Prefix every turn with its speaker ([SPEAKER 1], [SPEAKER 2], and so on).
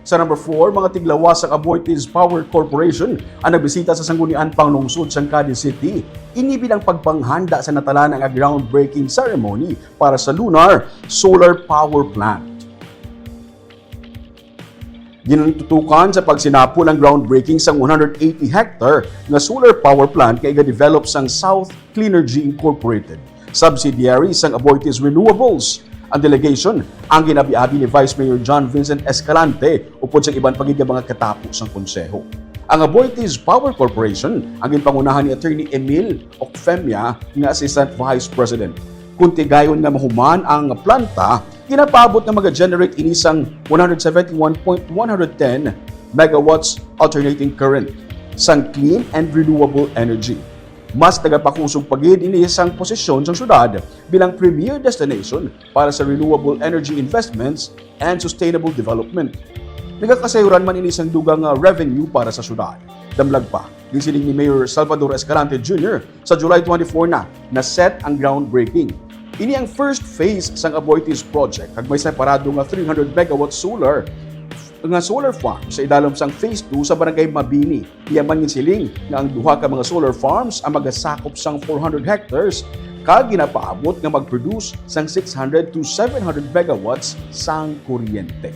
[SPEAKER 1] Sa number 4, mga tiglawas sa Aboitiz Power Corporation ang nagbisita sa sanggunian panglungsod sa Cadiz City. Inibilang pagpanghanda sa natalan ang groundbreaking ceremony para sa lunar solar power plant. Ginatutukan sa pagsinapol ang groundbreaking sa 180 hectare na solar power plant kay ga-develop sang South Cleanergy Incorporated, subsidiary sang Aboitiz Renewables. Ang delegation ang ginabi-abi ni Vice Mayor John Vincent Escalante upod sa ibang pagiging mga katapos ng konseho. Ang Aboitiz Power Corporation ang ginpangunahan ni Attorney Emil Ocfemia nga Assistant Vice President. Kung tigayon nga mahuman ang planta, ginapabot na mag-generate inisang 171.110 megawatts alternating current sang clean and renewable energy. Mas tagapakusog pagid ini isang posisyon sa syudad bilang premier destination para sa renewable energy investments and sustainable development. Nagakasayuran man ini isang dugang revenue para sa syudad. Damlag pa, gisiling ni Mayor Salvador Escalante Jr. sa July 24 na set ang groundbreaking. Ini ang first phase sang Aboitiz project kag may separado nga 300 megawatt solar farm sa idalom sang phase 2 sa barangay Mabini. Iyaman siling nga ang duha ka mga solar farms ang magasakop sang 400 hectares kag ginapaabot nga mag-produce sang 600 to 700 megawatts sang kuryente.